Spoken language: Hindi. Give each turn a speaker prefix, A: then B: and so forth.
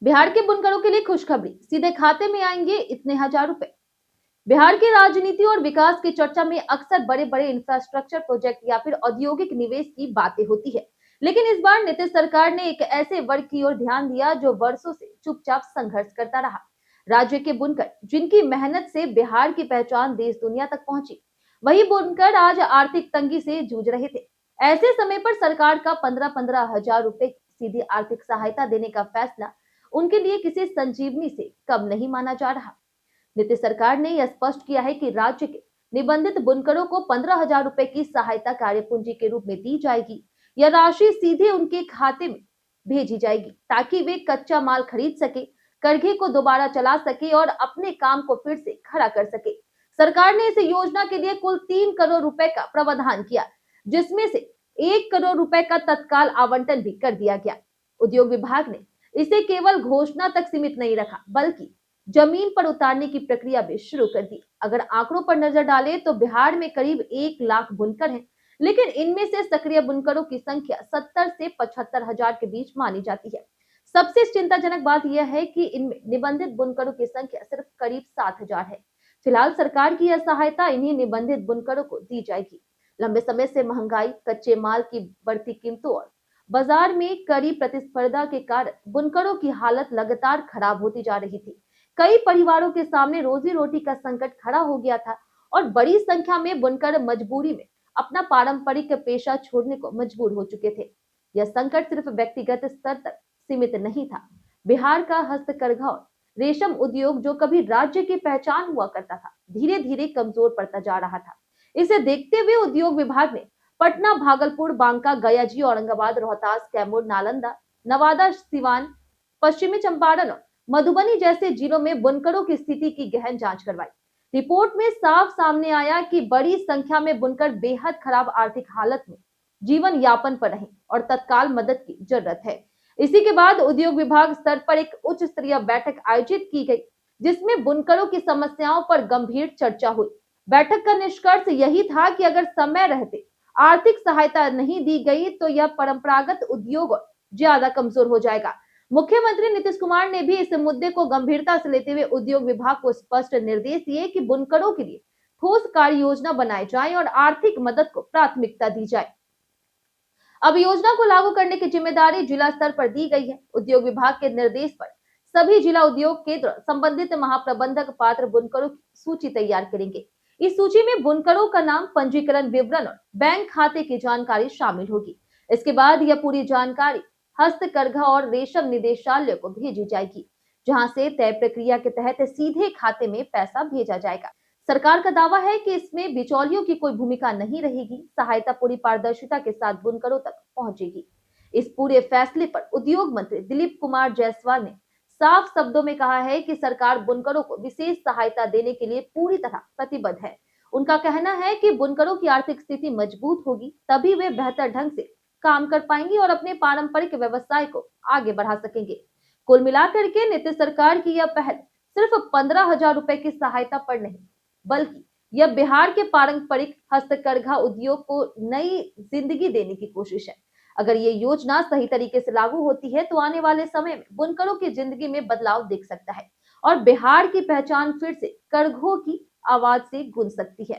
A: बिहार के बुनकरों के लिए खुशखबरी, सीधे खाते में आएंगे इतने हजार रुपए। बिहार की राजनीति और विकास की चर्चा में अक्सर बड़े बड़े इंफ्रास्ट्रक्चर प्रोजेक्ट या फिर औद्योगिक निवेश की बातें होती है। लेकिन इस बार नीतीश सरकार ने एक ऐसे वर्ग की ओर ध्यान दिया जो वर्षों से चुपचाप संघर्ष करता रहा। राज्य के बुनकर जिनकी मेहनत से बिहार की पहचान देश दुनिया तक पहुंची, वही बुनकर आज आर्थिक तंगी से जूझ रहे थे। ऐसे समय पर सरकार का 15-15 हजार रुपए सीधी आर्थिक सहायता देने का फैसला उनके लिए किसी संजीवनी से कम नहीं माना जा रहा। नीतीश सरकार ने यह स्पष्ट किया है कि राज्य के निबंधित बुनकरों को 15 हजार रुपए की सहायता कार्यपूंजी के रूप में दी जाएगी। यह राशि सीधे उनके खाते में भेजी जाएगी ताकि वे कच्चा माल खरीद सके, करघे को दोबारा चला सके और अपने काम को फिर से खड़ा कर सके। सरकार ने इस योजना के लिए कुल 3 करोड़ रुपए का प्रावधान किया, जिसमें से 1 करोड़ रुपए का तत्काल आवंटन भी कर दिया गया। उद्योग विभाग ने इसे केवल घोषणा तक सीमित नहीं रखा, बल्कि जमीन पर उतारने की प्रक्रिया भी शुरू कर दी। अगर आंकड़ों पर नजर डालें तो बिहार में करीब 1 लाख बुनकर हैं, लेकिन इनमें से सक्रिय बुनकरों की संख्या 70 से 75 हजार के बीच मानी जाती है। सबसे चिंताजनक बात यह है कि इनमें निबंधित बुनकरों की संख्या सिर्फ करीब 7 हजार है। फिलहाल सरकार की यह सहायता इन्हीं निबंधित बुनकरों को दी जाएगी। लंबे समय से महंगाई, कच्चे माल की बढ़ती कीमतों और बाजार में कड़ी प्रतिस्पर्धा के कारण बुनकरों की हालत लगातार खराब होती जा रही थी। कई परिवारों के सामने रोजी रोटी का संकट खड़ा हो गया था और बड़ी संख्या में बुनकर मजबूरी में अपना पारंपरिक पेशा छोड़ने को मजबूर हो चुके थे। यह संकट सिर्फ व्यक्तिगत स्तर तक सीमित नहीं था। बिहार का हस्तकरघा और रेशम उद्योग, जो कभी राज्य की पहचान हुआ करता था, धीरे धीरे कमजोर पड़ता जा रहा था। इसे देखते हुए उद्योग विभाग ने पटना, भागलपुर, बांका, गया, औरंगाबाद, रोहतास, कैमूर, नालंदा, नवादा, सिवान, पश्चिमी चंपारण और मधुबनी जैसे जिलों में बुनकरों की स्थिति की गहन जांच करवाई। रिपोर्ट में साफ सामने आया कि बड़ी संख्या में बुनकर बेहद खराब आर्थिक हालत में जीवन यापन पर रहे और तत्काल मदद की जरूरत है। इसी के बाद उद्योग विभाग स्तर पर एक उच्च स्तरीय बैठक आयोजित की गई, जिसमें बुनकरों की समस्याओं पर गंभीर चर्चा हुई। बैठक का निष्कर्ष यही था कि अगर समय रहते आर्थिक सहायता नहीं दी गई तो यह परंपरागत उद्योग ज्यादा कमजोर हो जाएगा। मुख्यमंत्री नीतीश कुमार ने भी इस मुद्दे को गंभीरता से लेते हुए उद्योग विभाग को स्पष्ट निर्देश दिए कि बुनकरों के लिए ठोस कार्य योजना बनाई जाए और आर्थिक मदद को प्राथमिकता दी जाए। अब योजना को लागू करने की जिम्मेदारी जिला स्तर पर दी गई है। उद्योग विभाग के निर्देश पर सभी जिला उद्योग केंद्र संबंधित महाप्रबंधक पात्र बुनकरों की सूची तैयार करेंगे। इस सूची में बुनकरों का नाम, पंजीकरण विवरण और बैंक खाते की जानकारी शामिल होगी। इसके बाद यह पूरी जानकारी हस्तकरघा और रेशम निदेशालय को भेजी जाएगी, जहां से तय प्रक्रिया के तहत सीधे खाते में पैसा भेजा जाएगा। सरकार का दावा है कि इसमें बिचौलियों की कोई भूमिका नहीं रहेगी। सहायता पूरी पारदर्शिता के साथ बुनकरों तक पहुंचेगी। इस पूरे फैसले पर उद्योग मंत्री दिलीप कुमार जायसवाल ने साफ शब्दों में कहा है कि सरकार बुनकरों को विशेष सहायता देने के लिए पूरी तरह प्रतिबद्ध है। उनका कहना है कि बुनकरों की आर्थिक स्थिति मजबूत होगी, तभी वे बेहतर ढंग से काम कर पाएंगे और अपने पारंपरिक व्यवसाय को आगे बढ़ा सकेंगे। कुल मिलाकर के नीतीश सरकार की यह पहल सिर्फ 15 हजार रुपए की सहायता पर नहीं, बल्कि यह बिहार के पारंपरिक हस्तकरघा उद्योग को नई जिंदगी देने की कोशिश है। अगर ये योजना सही तरीके से लागू होती है तो आने वाले समय में बुनकरों की जिंदगी में बदलाव दिख सकता है और बिहार की पहचान फिर से करघों की आवाज से गूंज सकती है।